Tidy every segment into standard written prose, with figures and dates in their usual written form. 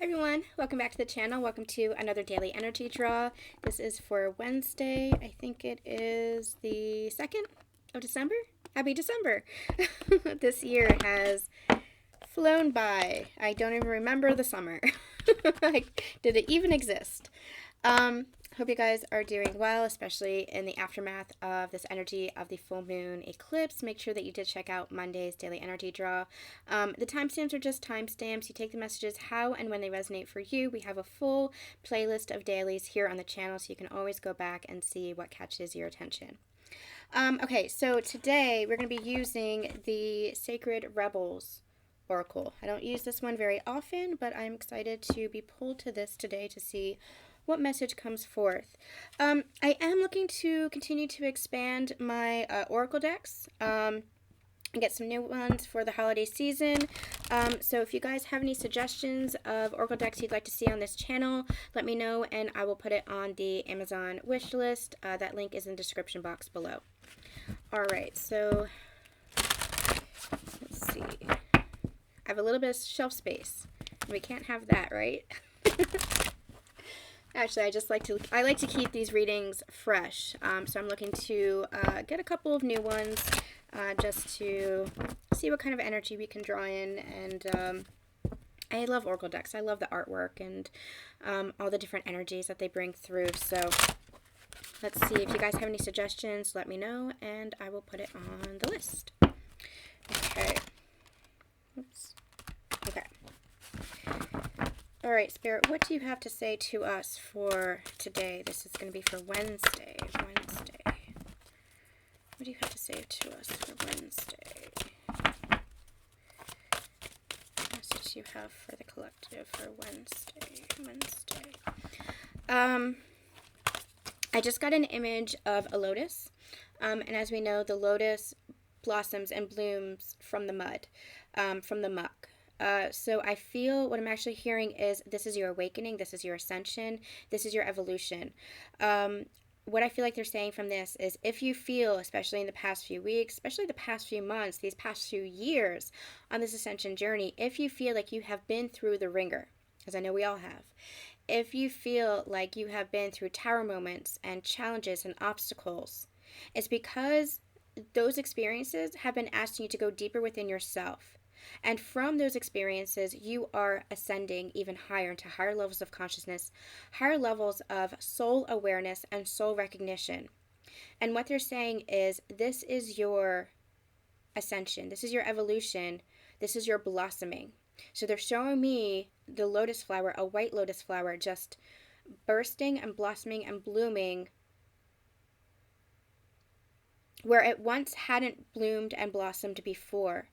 Hi everyone, welcome back to the channel. Welcome to another daily energy draw. This is for Wednesday. I think it is the 2nd of December. Happy December. This year has flown by. I don't even remember the summer. Like, did it even exist? Hope you guys are doing well, especially in the aftermath of this energy of the full moon eclipse. Make sure that you did check out Monday's daily energy draw. The timestamps are just timestamps. You take the messages how and when they resonate for you. We have a full playlist of dailies here on the channel, so you can always go back and see what catches your attention. Okay, so today we're going to be using the Sacred Rebels Oracle. I don't use this one very often, but I'm excited to be pulled to this today to see what message comes forth. I am looking to continue to expand my Oracle decks and get some new ones for the holiday season. So if you guys have any suggestions of Oracle decks you'd like to see on this channel, let me know and I will put it on the Amazon wish list. That link is in the description box below. Alright, so let's see. I have a little bit of shelf space. We can't have that, right? Actually, I like to keep these readings fresh, so I'm looking to get a couple of new ones just to see what kind of energy we can draw in. And I love Oracle decks. I love the artwork and all the different energies that they bring through. So let's see, if you guys have any suggestions, let me know, and I will put it on the list. Okay. Oops. Okay. All right, Spirit, what do you have to say to us for today? This is going to be for Wednesday. What do you have to say to us for Wednesday? What message you have for the collective for Wednesday? I just got an image of a lotus, and as we know, the lotus blossoms and blooms from the mud, from the muck. So I feel what I'm actually hearing is this is your awakening, this is your ascension, this is your evolution. What I feel like they're saying from this is if you feel, especially in the past few weeks, especially the past few months, these past few years on this ascension journey, if you feel like you have been through the ringer, as I know we all have, if you feel like you have been through tower moments and challenges and obstacles, it's because those experiences have been asking you to go deeper within yourself. And from those experiences, you are ascending even higher into higher levels of consciousness, higher levels of soul awareness and soul recognition. And what they're saying is this is your ascension, this is your evolution, this is your blossoming. So they're showing me the lotus flower, a white lotus flower, just bursting and blossoming and blooming where it once hadn't bloomed and blossomed before.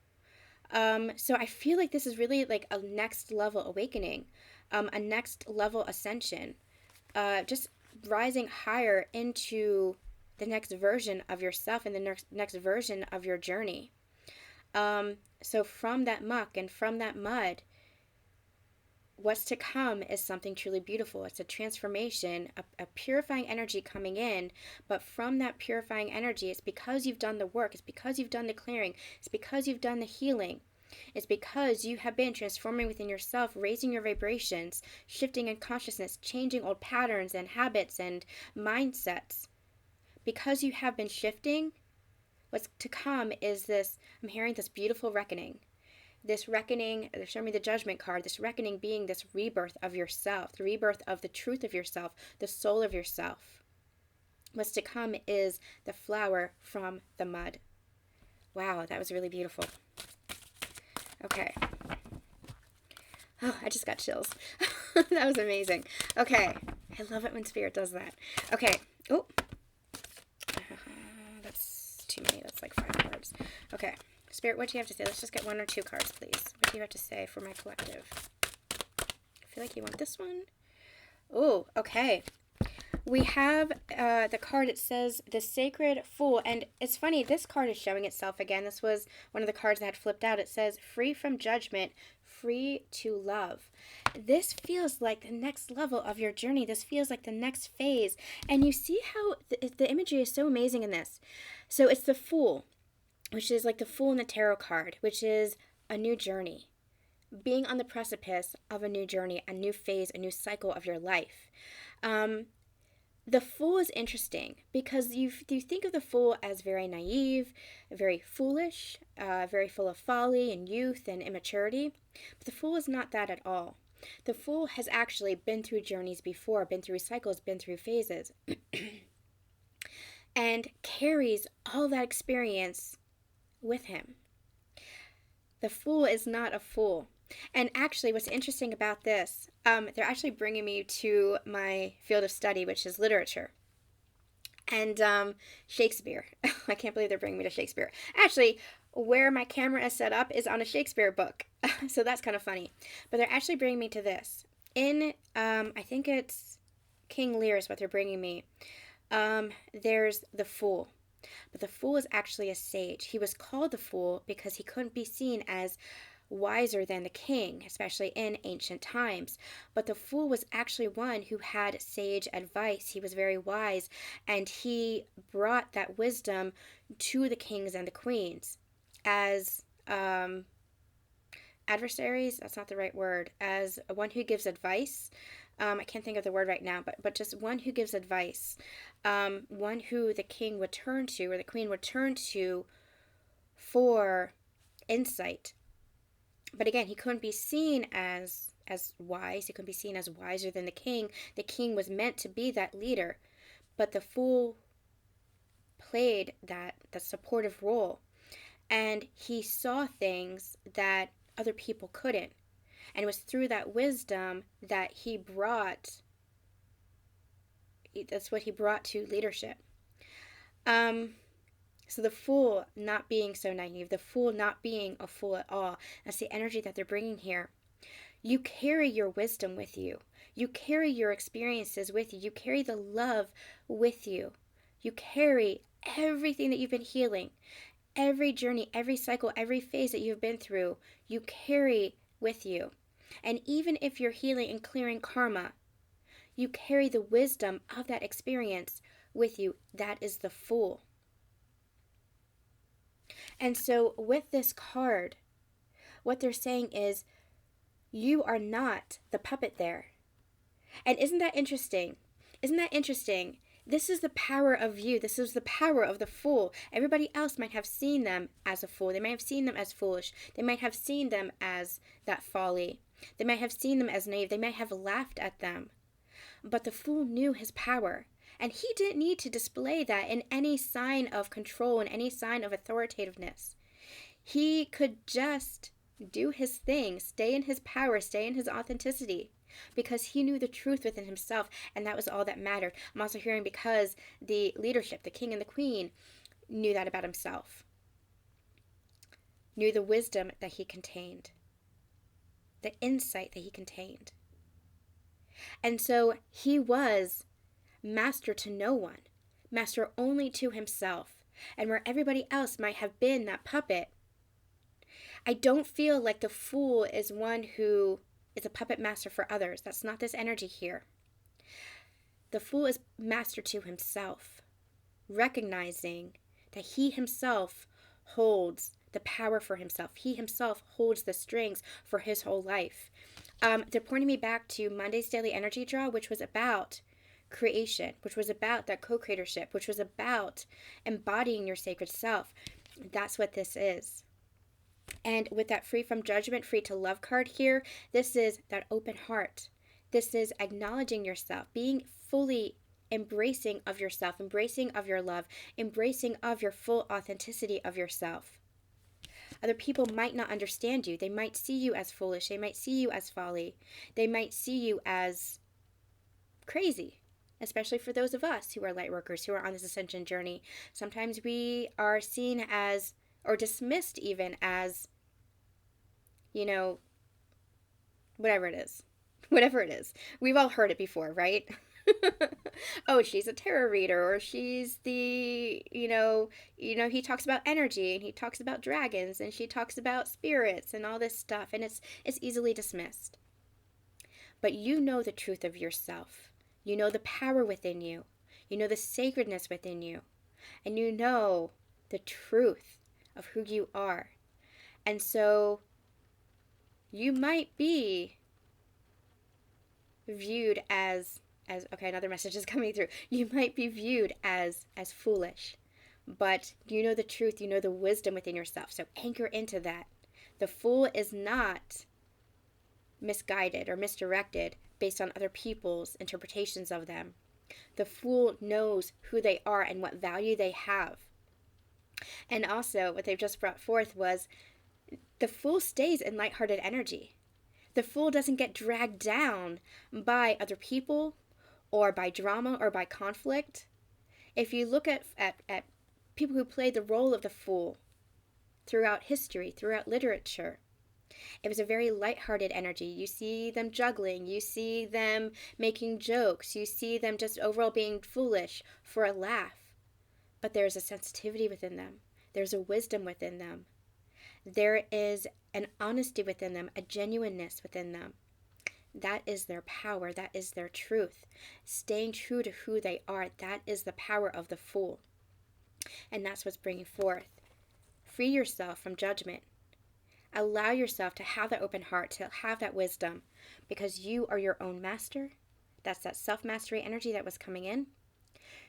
So I feel like this is really like a next level awakening, a next level ascension, just rising higher into the next version of yourself and the next version of your journey. So from that muck and from that mud, what's to come is something truly beautiful. It's a transformation, a purifying energy coming in. But from that purifying energy, it's because you've done the work. It's because you've done the clearing. It's because you've done the healing. It's because you have been transforming within yourself, raising your vibrations, shifting in consciousness, changing old patterns and habits and mindsets. Because you have been shifting, what's to come is this, I'm hearing this beautiful reckoning. This reckoning, they're showing me the judgment card, this reckoning being this rebirth of yourself, the rebirth of the truth of yourself, the soul of yourself. What's to come is the flower from the mud. Wow, that was really beautiful. Okay. Oh, I just got chills. That was amazing. Okay. I love it when Spirit does that. Okay. Oh. That's too many. That's like 5 cards. Okay. Spirit, what do you have to say? Let's just get 1 or 2 cards, please. What do you have to say for my collective? I feel like you want this one. Oh, okay. We have the card, it says the Sacred Fool, and it's funny, this card is showing itself again. This was one of the cards that had flipped out. It says free from judgment, free to love. This feels like the next level of your journey. This feels like the next phase, and you see how the imagery is so amazing in this. So it's the Fool, which is like the Fool in the tarot card, which is a new journey. being on the precipice of a new journey, a new phase, a new cycle of your life. Um, the Fool is interesting because you think of the Fool as very naive, very foolish, very full of folly and youth and immaturity. But the Fool is not that at all. The Fool has actually been through journeys before, been through cycles, been through phases, and carries all that experience with him. The Fool is not a fool. And actually, what's interesting about this, they're actually bringing me to my field of study, which is literature. And Shakespeare. I can't believe they're bringing me to Shakespeare. Actually, where my camera is set up is on a Shakespeare book. So that's kind of funny. But they're actually bringing me to this. In, I think it's King Lear is what they're bringing me. There's the Fool. But the Fool is actually a sage. He was called the Fool because he couldn't be seen as wiser than the king, especially in ancient times. But the Fool was actually one who had sage advice. He was very wise, and he brought that wisdom to the kings and the queens as adversaries. That's not the right word. As one who gives advice. I can't think of the word right now, but just one who gives advice. One who the king would turn to, or the queen would turn to, for insight. But again, he couldn't be seen as wise. He couldn't be seen as wiser than the king. The king was meant to be that leader, but the Fool played that supportive role, and he saw things that other people couldn't. And it was through that wisdom that that's what he brought to leadership. So the Fool not being so naive, the Fool not being a fool at all, that's the energy that they're bringing here. You carry your wisdom with you. You carry your experiences with you. You carry the love with you. You carry everything that you've been healing, every journey, every cycle, every phase that you've been through, you carry with you. And even if you're healing and clearing karma, you carry the wisdom of that experience with you. That is the Fool. And so with this card, what they're saying is, you are not the puppet there. And isn't that interesting? Isn't that interesting? This is the power of you. This is the power of the Fool. Everybody else might have seen them as a fool. They might have seen them as foolish. They might have seen them as that folly. They might have seen them as naive. They might have laughed at them. But the Fool knew his power. And he didn't need to display that in any sign of control and any sign of authoritativeness. He could just do his thing, stay in his power, stay in his authenticity, because he knew the truth within himself, and that was all that mattered. I'm also hearing because the leadership, the king and the queen, knew that about himself, knew the wisdom that he contained, the insight that he contained. And so he was master to no one, master only to himself. And where everybody else might have been that puppet, I don't feel like the Fool is one who is a puppet master for others. That's not this energy here. The Fool is master to himself, recognizing that he himself holds the power for himself. He himself holds the strings for his whole life. They're pointing me back to Monday's Daily Energy Draw, which was about creation, which was about that co-creatorship, which was about embodying your sacred self. That's what this is. And with that free from judgment, free to love card here, this is that open heart. This is acknowledging yourself, being fully embracing of yourself, embracing of your love, embracing of your full authenticity of yourself. Other people might not understand you. They might see you as foolish. They might see you as folly. They might see you as crazy, especially for those of us who are light workers, who are on this ascension journey. Sometimes we are seen as, or dismissed even as, whatever it is. Whatever it is. We've all heard it before, right? Oh, she's a tarot reader, or she's the, he talks about energy, and he talks about dragons, and she talks about spirits and all this stuff, and it's easily dismissed. But you know the truth of yourself. You know the power within you. You know the sacredness within you. And you know the truth of who you are. And so you might be viewed as okay, another message is coming through. You might be viewed as foolish, but you know the truth, you know the wisdom within yourself. So anchor into that. The fool is not misguided or misdirected based on other people's interpretations of them. The fool knows who they are and what value they have. And also, what they've just brought forth was the fool stays in lighthearted energy. The fool doesn't get dragged down by other people or by drama or by conflict. If you look at people who played the role of the fool throughout history, throughout literature, it was a very lighthearted energy. You see them juggling, you see them making jokes, you see them just overall being foolish for a laugh. But there's a sensitivity within them. There's a wisdom within them. There is an honesty within them, a genuineness within them. That is their power. That is their truth. Staying true to who they are, that is the power of the fool. And that's what's bringing forth. Free yourself from judgment. Allow yourself to have that open heart, to have that wisdom, because you are your own master. That's that self-mastery energy that was coming in.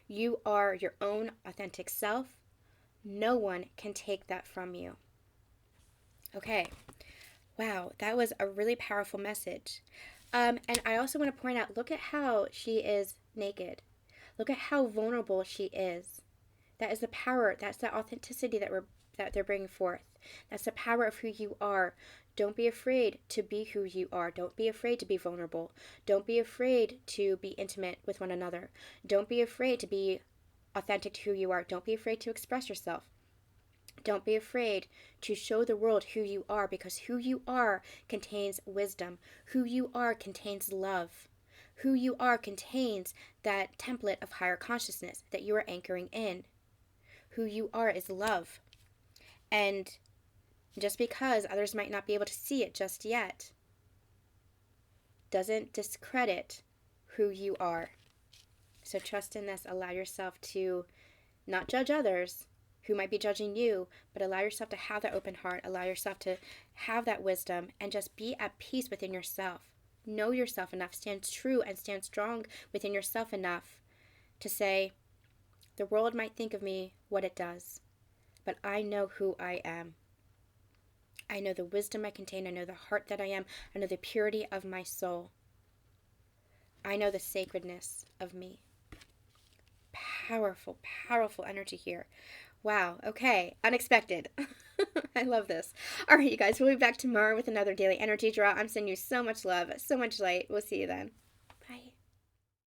You are your own authentic self. No one can take that from you. Okay. Wow, that was a really powerful message. And I also want to point out, look at how she is naked. Look at how vulnerable she is. That is the power. That's the authenticity that they're bringing forth. That's the power of who you are. Don't be afraid to be who you are. Don't be afraid to be vulnerable. Don't be afraid to be intimate with one another. Don't be afraid to be authentic to who you are. Don't be afraid to express yourself. Don't be afraid to show the world who you are, because who you are contains wisdom. Who you are contains love. Who you are contains that template of higher consciousness that you are anchoring in. Who you are is love. And just because others might not be able to see it just yet doesn't discredit who you are. So trust in this. Allow yourself to not judge others who might be judging you, but allow yourself to have that open heart. Allow yourself to have that wisdom and just be at peace within yourself. Know yourself enough. Stand true and stand strong within yourself enough to say, the world might think of me what it does, but I know who I am. I know the wisdom I contain. I know the heart that I am. I know the purity of my soul. I know the sacredness of me. Powerful, powerful energy here. Wow, okay, unexpected. I love this. All right, you guys, we'll be back tomorrow with another daily energy draw. I'm sending you so much love, so much light. We'll see you then. Bye.